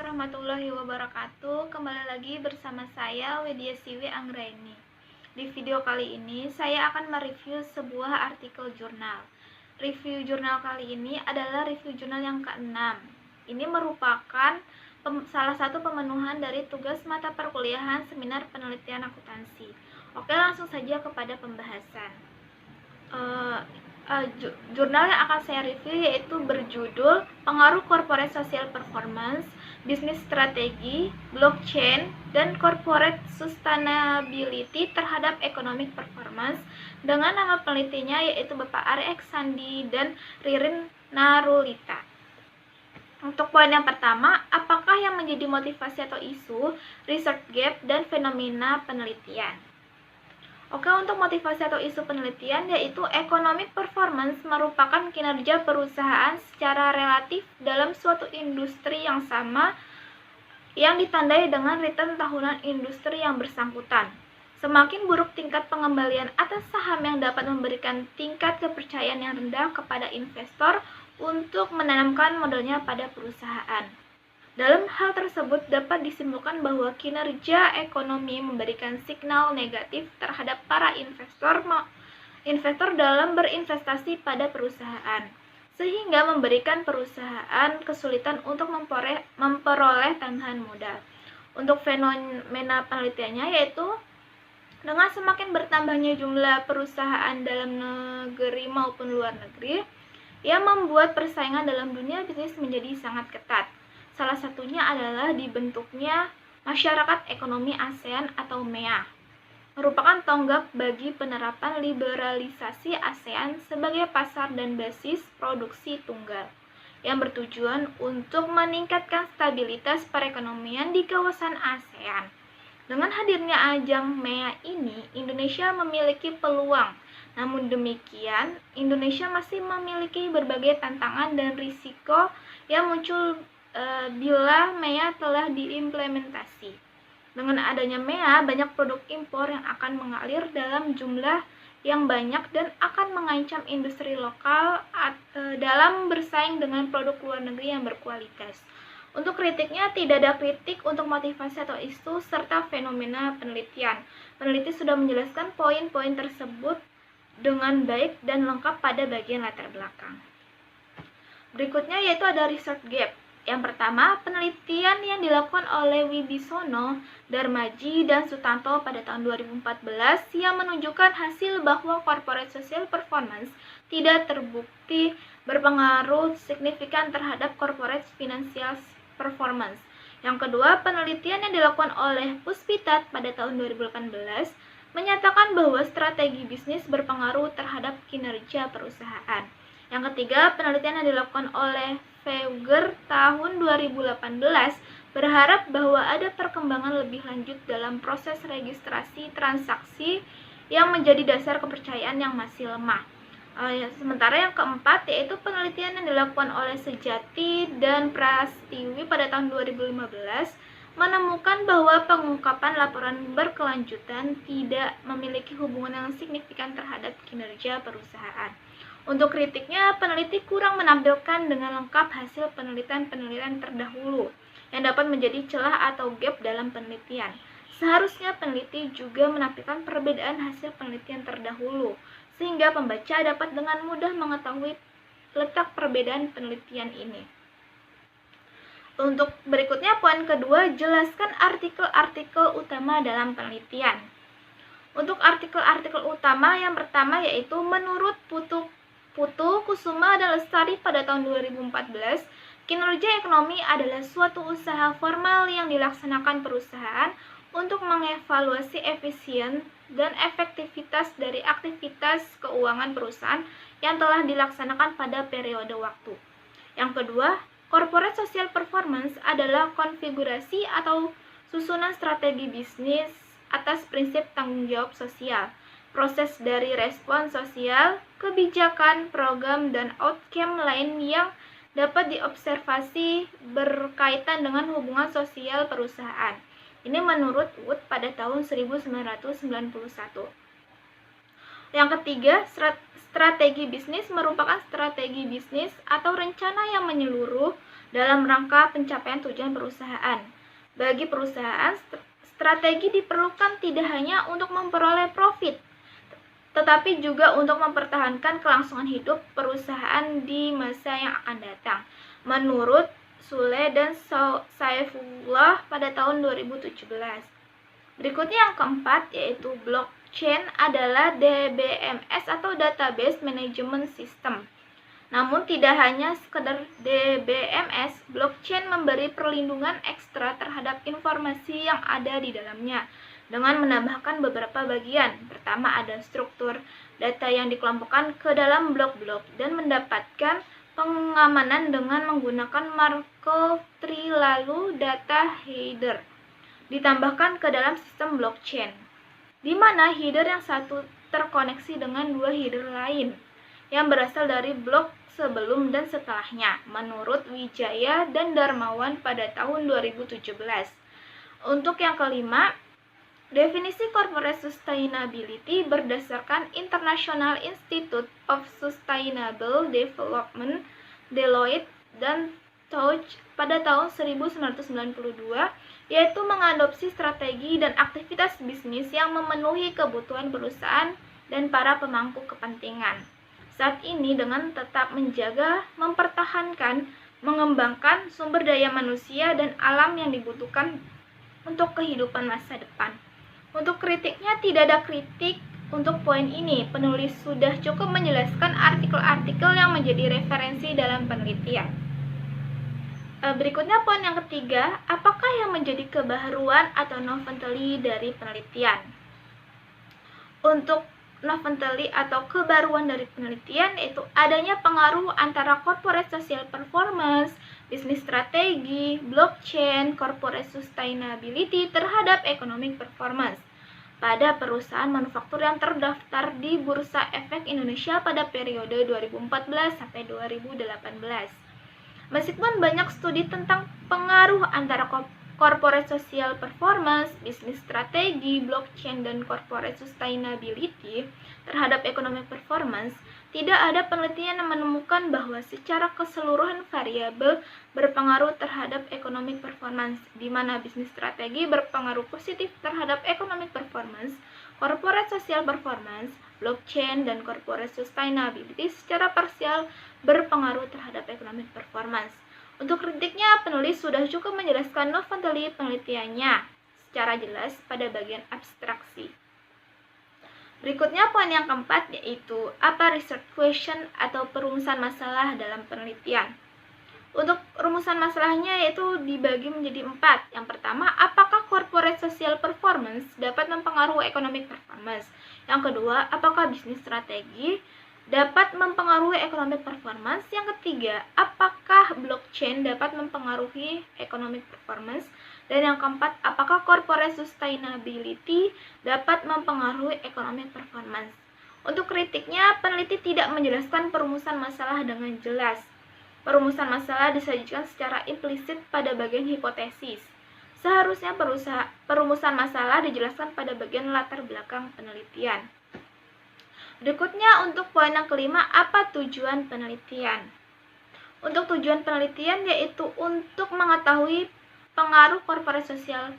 warahmatullahi wabarakatuh. Kembali lagi bersama saya Widya Siwi Anggraini. Di video kali ini saya akan mereview sebuah artikel jurnal. Review jurnal kali ini adalah review jurnal yang ke-6. Ini merupakan salah satu pemenuhan dari tugas mata perkuliahan seminar penelitian akuntansi. Oke, langsung saja kepada pembahasan. Jurnal yang akan saya review yaitu berjudul Pengaruh Corporate Social Performance, Bisnis Strategi, Blockchain, dan Corporate Sustainability terhadap Economic Performance dengan nama penelitinya yaitu Bapak Ari Sandi dan Ririn Narulita. Untuk poin yang pertama, apakah yang menjadi motivasi atau isu, research gap, dan fenomena penelitian? Oke, untuk motivasi atau isu penelitian yaitu economic performance merupakan kinerja perusahaan secara relatif dalam suatu industri yang sama yang ditandai dengan return tahunan industri yang bersangkutan. Semakin buruk tingkat pengembalian atas saham yang dapat memberikan tingkat kepercayaan yang rendah kepada investor untuk menanamkan modalnya pada perusahaan. Dalam hal tersebut dapat disimpulkan bahwa kinerja ekonomi memberikan signal negatif terhadap para investor dalam berinvestasi pada perusahaan, sehingga memberikan perusahaan kesulitan untuk memperoleh tambahan modal. Untuk fenomena penelitiannya yaitu dengan semakin bertambahnya jumlah perusahaan dalam negeri maupun luar negeri, yang membuat persaingan dalam dunia bisnis menjadi sangat ketat. Salah satunya adalah dibentuknya Masyarakat Ekonomi ASEAN atau MEA, merupakan tonggak bagi penerapan liberalisasi ASEAN sebagai pasar dan basis produksi tunggal, yang bertujuan untuk meningkatkan stabilitas perekonomian di kawasan ASEAN. Dengan hadirnya ajang MEA ini, Indonesia memiliki peluang. Namun demikian, Indonesia masih memiliki berbagai tantangan dan risiko yang muncul bila MEA telah diimplementasi. Dengan adanya MEA, banyak produk impor yang akan mengalir dalam jumlah yang banyak dan akan mengancam industri lokal dalam bersaing dengan produk luar negeri yang berkualitas. Untuk kritiknya, tidak ada kritik untuk motivasi atau isu serta fenomena penelitian. Peneliti sudah menjelaskan poin-poin tersebut dengan baik dan lengkap pada bagian latar belakang. Berikutnya yaitu ada research gap. Yang pertama, penelitian yang dilakukan oleh Wibisono, Darmaji, dan Sutanto pada tahun 2014 yang menunjukkan hasil bahwa corporate social performance tidak terbukti berpengaruh signifikan terhadap corporate financial performance. Yang kedua, penelitian yang dilakukan oleh Puspitat pada tahun 2018 menyatakan bahwa strategi bisnis berpengaruh terhadap kinerja perusahaan. Yang ketiga, penelitian yang dilakukan oleh Feuger tahun 2018 berharap bahwa ada perkembangan lebih lanjut dalam proses registrasi transaksi yang menjadi dasar kepercayaan yang masih lemah. Sementara yang keempat yaitu penelitian yang dilakukan oleh Sejati dan Prastiwi pada tahun 2015 menemukan bahwa pengungkapan laporan berkelanjutan tidak memiliki hubungan yang signifikan terhadap kinerja perusahaan. Untuk kritiknya, peneliti kurang menampilkan dengan lengkap hasil penelitian-penelitian terdahulu yang dapat menjadi celah atau gap dalam penelitian. Seharusnya peneliti juga menampilkan perbedaan hasil penelitian terdahulu, sehingga pembaca dapat dengan mudah mengetahui letak perbedaan penelitian ini. Untuk berikutnya, poin kedua, jelaskan artikel-artikel utama dalam penelitian. Untuk artikel-artikel utama, yang pertama yaitu menurut Putu Kusuma dan Lestari pada tahun 2014, kinerja ekonomi adalah suatu usaha formal yang dilaksanakan perusahaan untuk mengevaluasi efisien dan efektivitas dari aktivitas keuangan perusahaan yang telah dilaksanakan pada periode waktu. Yang kedua, corporate social performance adalah konfigurasi atau susunan strategi bisnis atas prinsip tanggung jawab sosial. Proses dari respon sosial, kebijakan, program, dan outcome lain yang dapat diobservasi berkaitan dengan hubungan sosial perusahaan. Ini menurut Wood pada tahun 1991. Yang ketiga, strategi bisnis merupakan strategi bisnis atau rencana yang menyeluruh dalam rangka pencapaian tujuan perusahaan. Bagi perusahaan, strategi diperlukan tidak hanya untuk memperoleh profit, tetapi juga untuk mempertahankan kelangsungan hidup perusahaan di masa yang akan datang. Menurut Sule dan Saifullah pada tahun 2017. Berikutnya yang keempat yaitu blockchain adalah DBMS atau Database Management System. Namun tidak hanya sekedar DBMS, blockchain memberi perlindungan ekstra terhadap informasi yang ada di dalamnya dengan menambahkan beberapa bagian. Pertama ada struktur data yang dikelompokkan ke dalam blok-blok dan mendapatkan pengamanan dengan menggunakan Markov tree, lalu data header ditambahkan ke dalam sistem blockchain, di mana header yang satu terkoneksi dengan dua header lain yang berasal dari blok sebelum dan setelahnya, menurut Wijaya dan Darmawan pada tahun 2017. Untuk yang kelima, definisi corporate sustainability berdasarkan International Institute of Sustainable Development, Deloitte dan Touch pada tahun 1992, yaitu mengadopsi strategi dan aktivitas bisnis yang memenuhi kebutuhan perusahaan dan para pemangku kepentingan. Saat ini dengan tetap menjaga, mempertahankan, mengembangkan sumber daya manusia dan alam yang dibutuhkan untuk kehidupan masa depan. Untuk kritiknya tidak ada kritik untuk poin ini. Penulis sudah cukup menjelaskan artikel-artikel yang menjadi referensi dalam penelitian. Berikutnya poin yang ketiga, apakah yang menjadi kebaharuan atau novelty dari penelitian? Untuk novelty atau kebaruan dari penelitian yaitu adanya pengaruh antara corporate social performance, bisnis strategi, blockchain, corporate sustainability terhadap economic performance pada perusahaan manufaktur yang terdaftar di Bursa Efek Indonesia pada periode 2014 sampai 2018. Meskipun banyak studi tentang pengaruh antara corporate social performance, bisnis strategi, blockchain, dan corporate sustainability terhadap economic performance, tidak ada penelitian yang menemukan bahwa secara keseluruhan variabel berpengaruh terhadap economic performance, di mana bisnis strategi berpengaruh positif terhadap economic performance, corporate social performance, blockchain, dan corporate sustainability secara parsial berpengaruh terhadap economic performance. Untuk kritiknya, penulis sudah cukup menjelaskan novelty penelitiannya secara jelas pada bagian abstraksi. Berikutnya poin yang keempat yaitu apa research question atau perumusan masalah dalam penelitian. Untuk rumusan masalahnya yaitu dibagi menjadi 4. Yang pertama, apakah corporate social performance dapat mempengaruhi economic performance? Yang kedua, apakah bisnis strategi dapat mempengaruhi economic performance? Yang ketiga, apakah blockchain dapat mempengaruhi economic performance? Dan yang keempat, apakah corporate sustainability dapat mempengaruhi economic performance? Untuk kritiknya, peneliti tidak menjelaskan perumusan masalah dengan jelas. Perumusan masalah disajikan secara implisit pada bagian hipotesis. Seharusnya perumusan masalah dijelaskan pada bagian latar belakang penelitian. Berikutnya untuk poin yang kelima, apa tujuan penelitian? Untuk tujuan penelitian yaitu untuk mengetahui pengaruh corporate social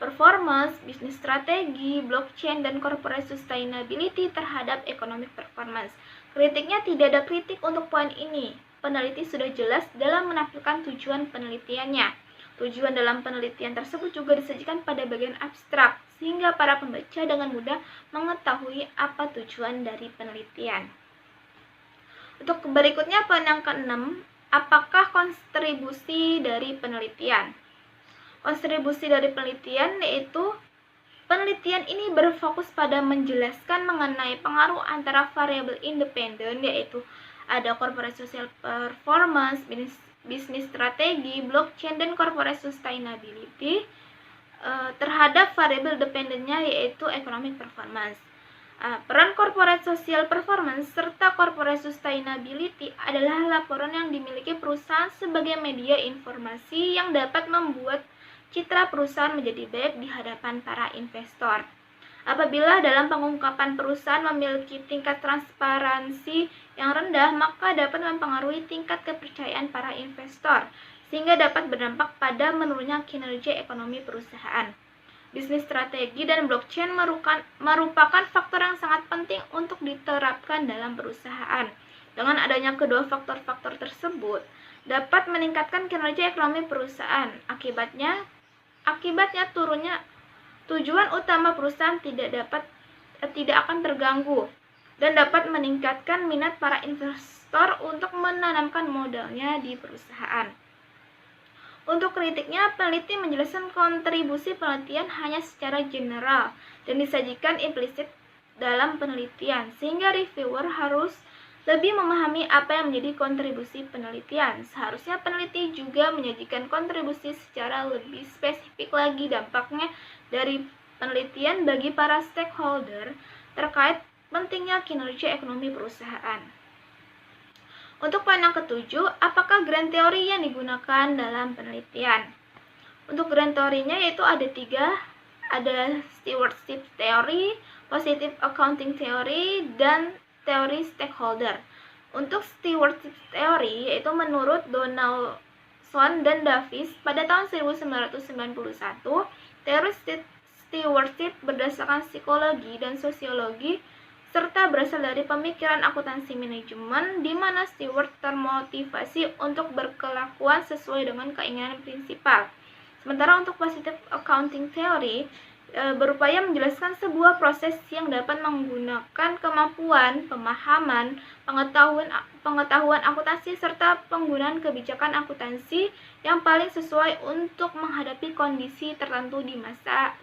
performance, bisnis strategi, blockchain, dan corporate sustainability terhadap economic performance. Kritiknya tidak ada kritik untuk poin ini. Peneliti sudah jelas dalam menampilkan tujuan penelitiannya. Tujuan dalam penelitian tersebut juga disajikan pada bagian abstrak, sehingga para pembaca dengan mudah mengetahui apa tujuan dari penelitian. Untuk berikutnya poin yang ke-6, apakah kontribusi dari penelitian? Kontribusi dari penelitian yaitu penelitian ini berfokus pada menjelaskan mengenai pengaruh antara variabel independen yaitu ada corporate social performance, bisnis strategi, blockchain, dan corporate sustainability terhadap variabel dependennya yaitu economic performance. Peran corporate social performance serta corporate sustainability adalah laporan yang dimiliki perusahaan sebagai media informasi yang dapat membuat citra perusahaan menjadi baik di hadapan para investor. Apabila dalam pengungkapan perusahaan memiliki tingkat transparansi yang rendah, maka dapat mempengaruhi tingkat kepercayaan para investor, sehingga dapat berdampak pada menurunnya kinerja ekonomi perusahaan. Bisnis strategi dan blockchain merupakan faktor yang sangat penting untuk diterapkan dalam perusahaan. Dengan adanya kedua faktor-faktor tersebut, dapat meningkatkan kinerja ekonomi perusahaan. Akibatnya turunnya tujuan utama perusahaan tidak akan terganggu dan dapat meningkatkan minat para investor untuk menanamkan modalnya di perusahaan. Untuk kritiknya, peneliti menjelaskan kontribusi penelitian hanya secara general dan disajikan implisit dalam penelitian, sehingga reviewer harus lebih memahami apa yang menjadi kontribusi penelitian. Seharusnya peneliti juga menyajikan kontribusi secara lebih spesifik lagi dampaknya dari penelitian bagi para stakeholder terkait pentingnya kinerja ekonomi perusahaan. Untuk poin yang ketujuh, apakah grand teori yang digunakan dalam penelitian? Untuk grand teorinya yaitu ada 3, ada stewardship theory, positive accounting theory, dan teori stakeholder. Untuk stewardship theory yaitu menurut Donaldson dan Davis pada tahun 1991, teori stewardship berdasarkan psikologi dan sosiologi serta berasal dari pemikiran akuntansi manajemen, di mana steward termotivasi untuk berkelakuan sesuai dengan keinginan prinsipal. Sementara untuk positive accounting theory berupaya menjelaskan sebuah proses yang dapat menggunakan kemampuan, pemahaman, pengetahuan akuntansi serta penggunaan kebijakan akuntansi yang paling sesuai untuk menghadapi kondisi tertentu di masa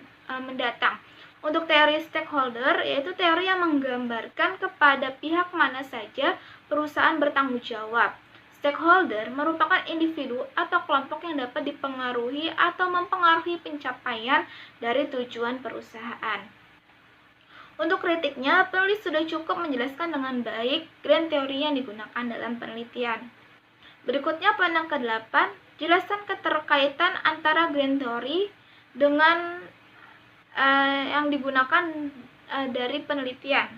mendatang. Untuk teori stakeholder, yaitu teori yang menggambarkan kepada pihak mana saja perusahaan bertanggung jawab. Stakeholder merupakan individu atau kelompok yang dapat dipengaruhi atau mempengaruhi pencapaian dari tujuan perusahaan. Untuk kritiknya, penulis sudah cukup menjelaskan dengan baik grand teori yang digunakan dalam penelitian. Berikutnya poin yang ke-8, jelaskan keterkaitan antara grand teori dengan yang digunakan dari penelitian.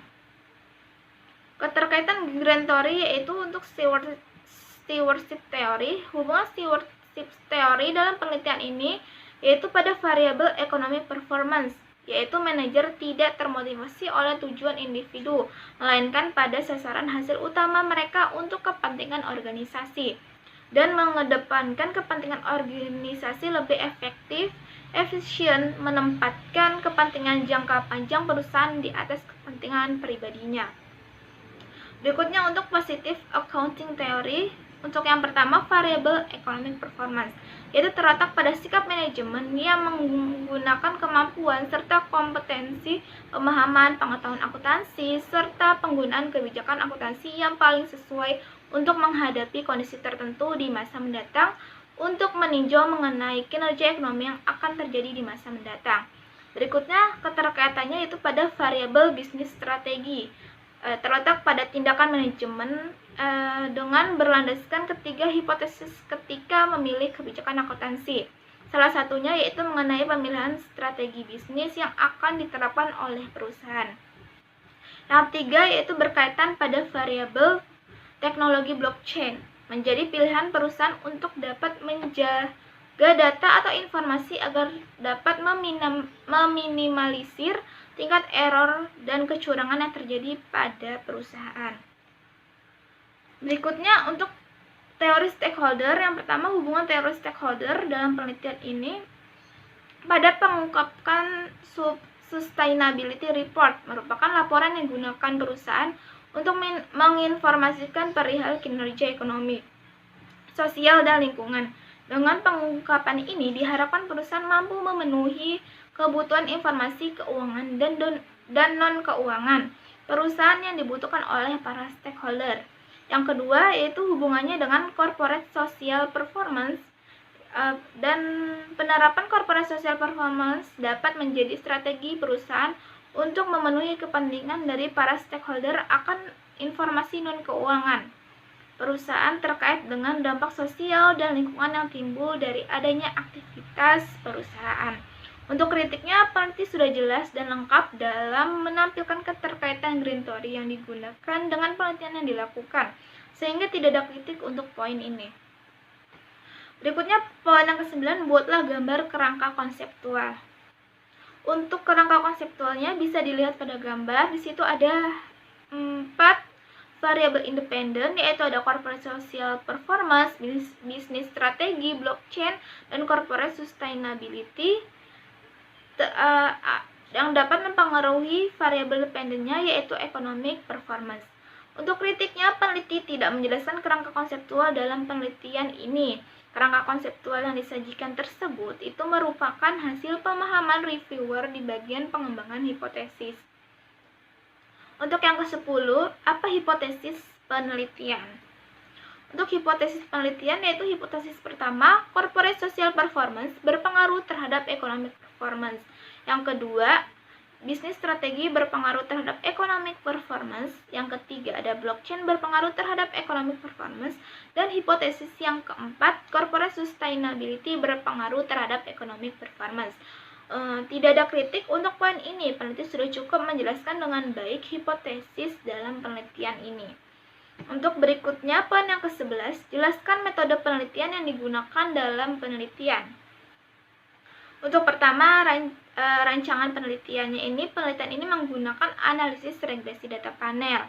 Keterkaitan grand teori yaitu untuk stewardship theory. Hubungan stewardship theory dalam penelitian ini yaitu pada variabel ekonomi performance, yaitu manajer tidak termotivasi oleh tujuan individu, melainkan pada sasaran hasil utama mereka untuk kepentingan organisasi, dan mengedepankan kepentingan organisasi lebih efisien menempatkan kepentingan jangka panjang perusahaan di atas kepentingan pribadinya. Berikutnya untuk positive accounting theory. Untuk yang pertama, variable economic performance, yaitu terletak pada sikap manajemen yang menggunakan kemampuan serta kompetensi, pemahaman, pengetahuan akuntansi, serta penggunaan kebijakan akuntansi yang paling sesuai untuk menghadapi kondisi tertentu di masa mendatang untuk meninjau mengenai kinerja ekonomi yang akan terjadi di masa mendatang. Berikutnya, keterkaitannya itu pada variabel bisnis strategi, terletak pada tindakan manajemen dengan berlandaskan ketiga hipotesis ketika memilih kebijakan akuntansi. Salah satunya yaitu mengenai pemilihan strategi bisnis yang akan diterapkan oleh perusahaan. Yang ketiga yaitu berkaitan pada variabel teknologi blockchain, menjadi pilihan perusahaan untuk dapat menjaga data atau informasi agar dapat meminimalisir tingkat error dan kecurangan yang terjadi pada perusahaan. Berikutnya untuk teori stakeholder. Yang pertama, hubungan teori stakeholder dalam penelitian ini pada pengungkapkan sustainability report, merupakan laporan yang digunakan perusahaan untuk menginformasikan perihal kinerja ekonomi, sosial, dan lingkungan. Dengan pengungkapan ini diharapkan perusahaan mampu memenuhi kebutuhan informasi keuangan dan non-keuangan perusahaan yang dibutuhkan oleh para stakeholder. Yang kedua yaitu hubungannya dengan corporate social performance, dan penerapan corporate social performance dapat menjadi strategi perusahaan untuk memenuhi kepentingan dari para stakeholder akan informasi non-keuangan perusahaan terkait dengan dampak sosial dan lingkungan yang timbul dari adanya aktivitas perusahaan. Untuk kritiknya, peneliti sudah jelas dan lengkap dalam menampilkan keterkaitan grand teori yang digunakan dengan penelitian yang dilakukan, sehingga tidak ada kritik untuk poin ini. Berikutnya poin yang ke-9, buatlah gambar kerangka konseptual. Untuk kerangka konseptualnya bisa dilihat pada gambar. Di situ ada 4 variabel independen, yaitu ada corporate social performance, bisnis strategi, blockchain, dan corporate sustainability yang dapat mempengaruhi variabel dependennya, yaitu economic performance. Untuk kritiknya, peneliti tidak menjelaskan kerangka konseptual dalam penelitian ini. Kerangka konseptual yang disajikan tersebut itu merupakan hasil pemahaman reviewer di bagian pengembangan hipotesis. Untuk yang ke-10, apa hipotesis penelitian? Untuk hipotesis penelitian yaitu hipotesis pertama, corporate social performance berpengaruh terhadap economic performance. Yang kedua, bisnis strategi berpengaruh terhadap economic performance. Yang ketiga, ada blockchain berpengaruh terhadap economic performance. Dan hipotesis yang keempat, corporate sustainability berpengaruh terhadap economic performance. Tidak ada kritik untuk poin ini. Peneliti sudah cukup menjelaskan dengan baik hipotesis dalam penelitian ini. Untuk berikutnya, poin yang ke-11, jelaskan metode penelitian yang digunakan dalam penelitian. Untuk pertama, rancangan penelitiannya penelitian ini menggunakan analisis regresi data panel.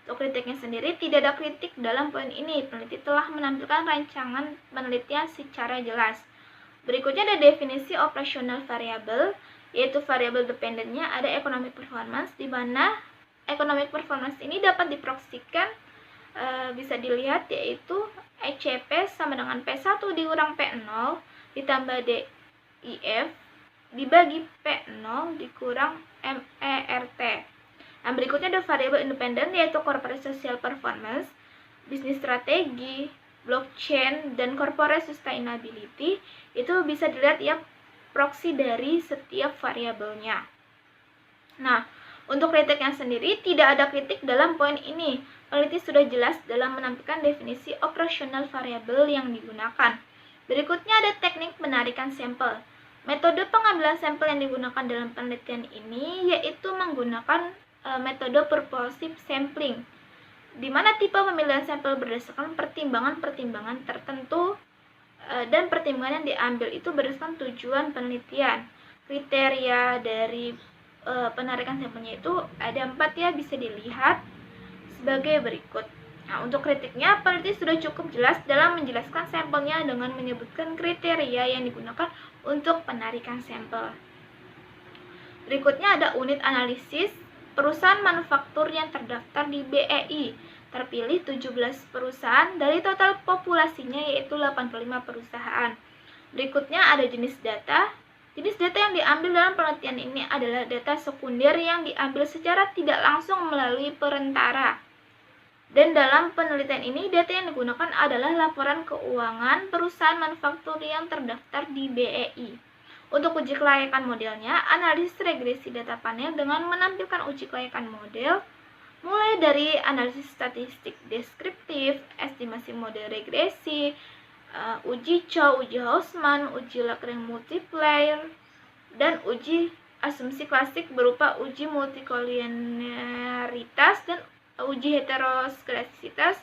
Untuk kritiknya sendiri, tidak ada kritik dalam poin ini. Peneliti telah menampilkan rancangan penelitian secara jelas. Berikutnya ada definisi operasional variabel, yaitu variabel dependennya ada economic performance, di mana economic performance ini dapat diproyeksikan bisa dilihat yaitu ECP sama dengan P1 dikurang P0 ditambah DIF dibagi P0 dikurang MERT. Nah, berikutnya ada variabel independen yaitu corporate social performance, bisnis strategi, blockchain, dan corporate sustainability. Itu bisa dilihat ya proksi dari setiap variabelnya. Nah, untuk kritiknya sendiri tidak ada kritik dalam poin ini. Peneliti sudah jelas dalam menampilkan definisi operasional variabel yang digunakan. Berikutnya ada teknik penarikan sampel. Metode pengambilan sampel yang digunakan dalam penelitian ini yaitu menggunakan metode purposive sampling, di mana tipe pemilihan sampel berdasarkan pertimbangan-pertimbangan tertentu dan pertimbangan yang diambil itu berdasarkan tujuan penelitian. Kriteria dari penarikan sampelnya itu ada 4 ya, bisa dilihat sebagai berikut. Nah, untuk kritiknya, peneliti sudah cukup jelas dalam menjelaskan sampelnya dengan menyebutkan kriteria yang digunakan untuk penarikan sampel. Berikutnya ada unit analisis. Perusahaan manufaktur yang terdaftar di BEI. Terpilih 17 perusahaan dari total populasinya yaitu 85 perusahaan. Berikutnya ada jenis data. Jenis data yang diambil dalam penelitian ini adalah data sekunder yang diambil secara tidak langsung melalui perantara. Dan dalam penelitian ini, data yang digunakan adalah laporan keuangan perusahaan manufaktur yang terdaftar di BEI. Untuk uji kelayakan modelnya, analisis regresi data panel dengan menampilkan uji kelayakan model, mulai dari analisis statistik deskriptif, estimasi model regresi, uji Chow, uji Hausman, uji Lagrange multiplier, dan uji asumsi klasik berupa uji multikolinearitas dan uji heteroskedastisitas,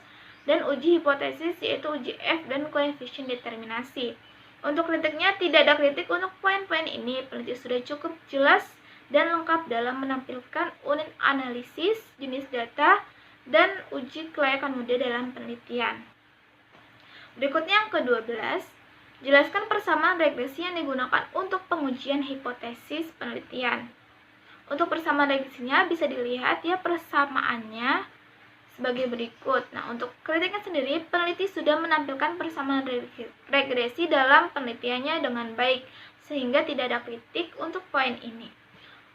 dan uji hipotesis yaitu uji F dan koefisien determinasi. Untuk kritiknya tidak ada kritik untuk poin-poin ini. Peneliti sudah cukup jelas dan lengkap dalam menampilkan unit analisis, jenis data, dan uji kelayakan model dalam penelitian. Berikutnya yang ke-12, jelaskan persamaan regresi yang digunakan untuk pengujian hipotesis penelitian. Untuk persamaan regresinya bisa dilihat ya persamaannya sebagai berikut. Nah, untuk kritiknya sendiri, peneliti sudah menampilkan persamaan regresi dalam penelitiannya dengan baik, sehingga tidak ada kritik untuk poin ini.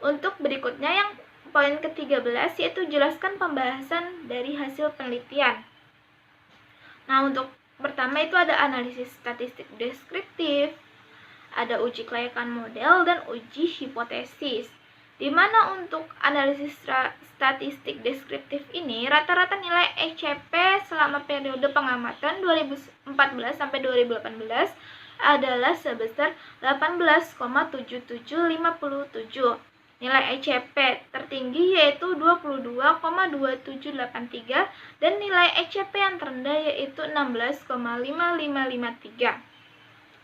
Untuk berikutnya yang poin ke-13 yaitu jelaskan pembahasan dari hasil penelitian. Nah, untuk pertama itu ada analisis statistik deskriptif, ada uji kelayakan model, dan uji hipotesis. Di mana untuk analisis statistik deskriptif ini rata-rata nilai ECP selama periode pengamatan 2014 sampai 2018 adalah sebesar 18,7757. Nilai ECP tertinggi yaitu 22,2783 dan nilai ECP yang terendah yaitu 16,5553.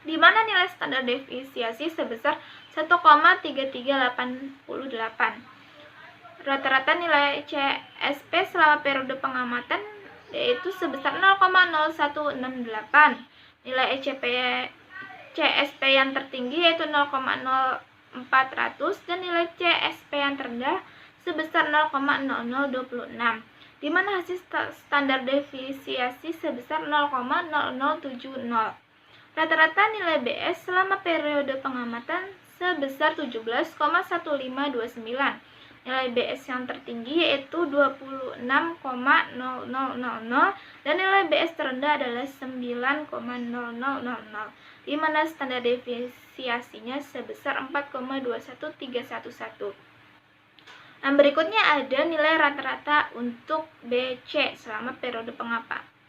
di mana nilai standar deviasi sebesar 1,3388. Rata-rata nilai CSP selama periode pengamatan yaitu sebesar 0,0168. Nilai CSP yang tertinggi yaitu 0,0400 dan nilai CSP yang terendah sebesar 0,0026, di mana hasil standar deviasi sebesar 0,0070. Rata-rata nilai BS selama periode pengamatan sebesar 17,1529. Nilai BS yang tertinggi yaitu 26,0000 dan nilai BS terendah adalah 9,0000, di mana standar deviasinya sebesar 4,21311. Nah, berikutnya ada nilai rata-rata untuk BC selama periode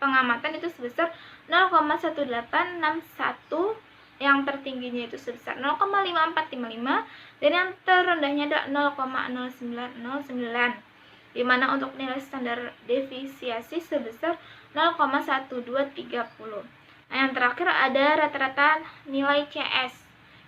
pengamatan itu sebesar 0,1861, yang tertingginya itu sebesar 0,5455 dan yang terendahnya adalah 0,0909, di mana untuk nilai standar deviasi sebesar 0,1230. Nah, yang terakhir ada rata-rata nilai CS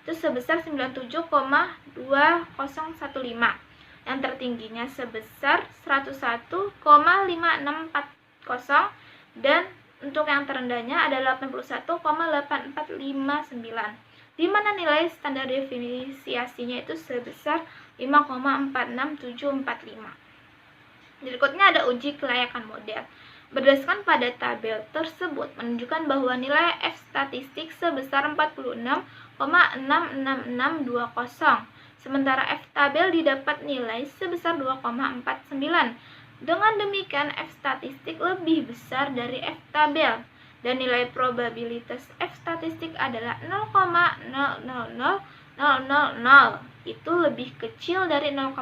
itu sebesar 97,2015, yang tertingginya sebesar 101,5640 dan untuk yang terendahnya adalah 81,8459, di mana nilai standar deviasinya itu sebesar 5,46745. Berikutnya ada uji kelayakan model. Berdasarkan pada tabel tersebut menunjukkan bahwa nilai F statistik sebesar 46,66620, sementara F tabel didapat nilai sebesar 2,49. Dengan demikian, F statistik lebih besar dari F tabel dan nilai probabilitas F statistik adalah 0,000000, itu lebih kecil dari 0,05.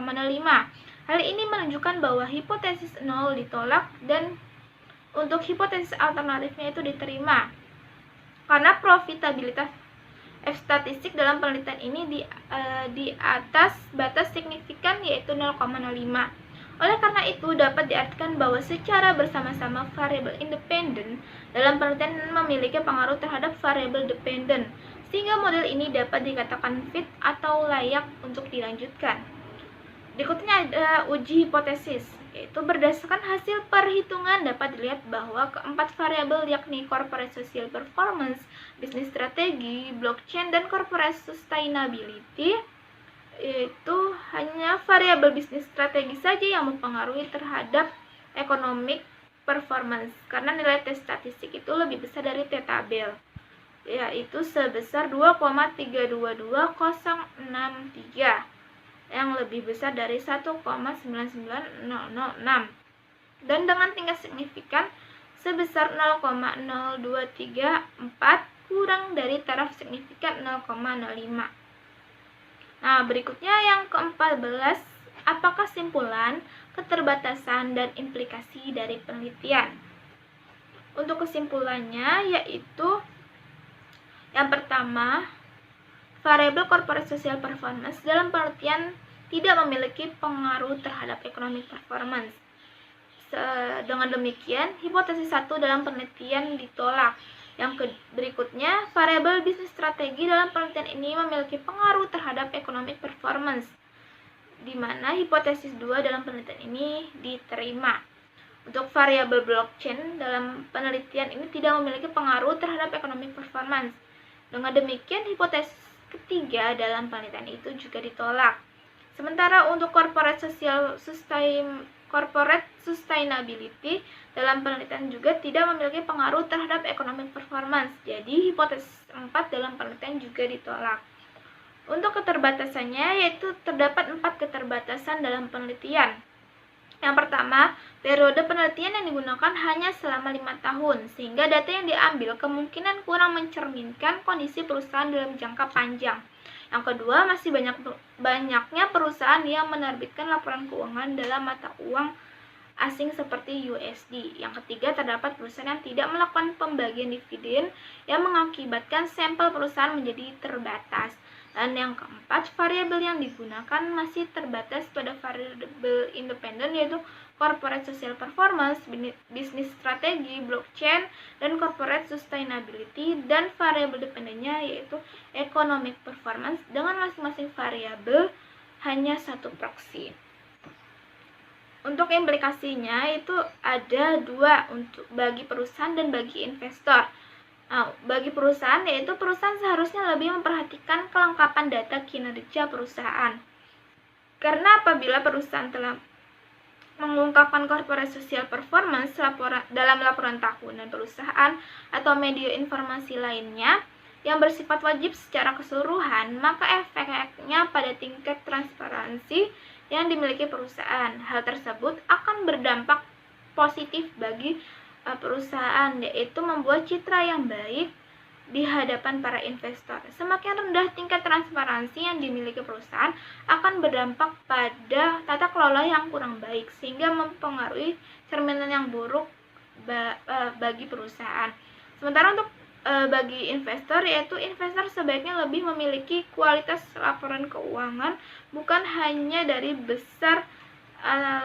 Hal ini menunjukkan bahwa hipotesis 0 ditolak dan untuk hipotesis alternatifnya itu diterima. Karena profitabilitas F statistik dalam penelitian ini di atas batas signifikan yaitu 0,05. Oleh karena itu, dapat diartikan bahwa secara bersama-sama variabel independen dalam penelitian memiliki pengaruh terhadap variabel dependen, sehingga model ini dapat dikatakan fit atau layak untuk dilanjutkan. Berikutnya ada uji hipotesis, yaitu berdasarkan hasil perhitungan dapat dilihat bahwa keempat variabel yakni corporate social performance, bisnis strategi, blockchain, dan corporate sustainability itu hanya variabel bisnis strategi saja yang mempengaruhi terhadap economic performance, karena nilai T statistik itu lebih besar dari T tabel, yaitu sebesar 2,322063, yang lebih besar dari 1,99006 dan dengan tingkat signifikan sebesar 0,0234 kurang dari taraf signifikan 0,05. Nah, berikutnya yang ke-14, apa kesimpulan, keterbatasan, dan implikasi dari penelitian? Untuk kesimpulannya yaitu yang pertama, variabel corporate social performance dalam penelitian tidak memiliki pengaruh terhadap economic performance. Dengan demikian, hipotesis 1 dalam penelitian ditolak. Yang berikutnya, variabel bisnis strategi dalam penelitian ini memiliki pengaruh terhadap economic performance, di mana hipotesis 2 dalam penelitian ini diterima. Untuk variabel blockchain dalam penelitian ini tidak memiliki pengaruh terhadap economic performance. Dengan demikian, hipotesis ketiga dalam penelitian itu juga ditolak. Sementara untuk corporate sustainability dalam penelitian juga tidak memiliki pengaruh terhadap economic performance. Jadi hipotesis 4 dalam penelitian juga ditolak. Untuk keterbatasannya yaitu terdapat 4 keterbatasan dalam penelitian. Yang pertama, periode penelitian yang digunakan hanya selama 5 tahun, sehingga data yang diambil kemungkinan kurang mencerminkan kondisi perusahaan dalam jangka panjang. Yang kedua, masih banyaknya perusahaan yang menerbitkan laporan keuangan dalam mata uang asing seperti USD. Yang ketiga, terdapat perusahaan yang tidak melakukan pembagian dividen yang mengakibatkan sampel perusahaan menjadi terbatas. Dan yang keempat, variabel yang digunakan masih terbatas pada variabel independen, yaitu corporate social performance, bisnis strategi, blockchain, dan corporate sustainability, dan variabel dependennya yaitu economic performance dengan masing-masing variabel hanya satu proksi. Untuk implikasinya itu ada dua untuk bagi perusahaan dan bagi investor. Nah, bagi perusahaan yaitu perusahaan seharusnya lebih memperhatikan kelengkapan data kinerja perusahaan. Karena apabila perusahaan telah mengungkapkan corporate social performance dalam laporan tahunan perusahaan atau media informasi lainnya yang bersifat wajib secara keseluruhan, maka efeknya pada tingkat transparansi yang dimiliki perusahaan. Hal tersebut akan berdampak positif bagi perusahaan, yaitu membuat citra yang baik di hadapan para investor. Semakin rendah tingkat transparansi yang dimiliki perusahaan akan berdampak pada tata kelola yang kurang baik, sehingga mempengaruhi cerminan yang buruk bagi perusahaan. Sementara untuk bagi investor, yaitu investor sebaiknya lebih memiliki kualitas laporan keuangan, bukan hanya dari besar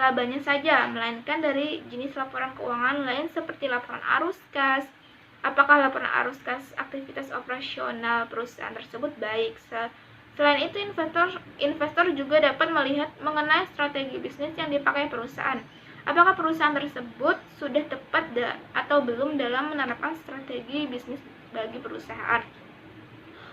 labanya saja, melainkan dari jenis laporan keuangan lain seperti laporan arus kas. Apakah laporan arus kas aktivitas operasional perusahaan tersebut baik? Selain itu, investor juga dapat melihat mengenai strategi bisnis yang dipakai perusahaan. Apakah perusahaan tersebut sudah tepat atau belum dalam menerapkan strategi bisnis bagi perusahaan.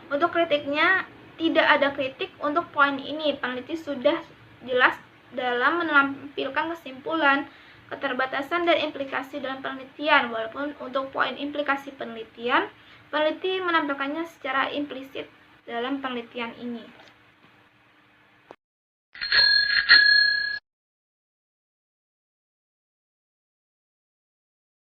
Untuk kritiknya, tidak ada kritik untuk poin ini. Peneliti sudah jelas dalam menampilkan kesimpulan, keterbatasan, dan implikasi dalam penelitian. Walaupun untuk poin implikasi penelitian, peneliti menampilkannya secara implisit dalam penelitian ini.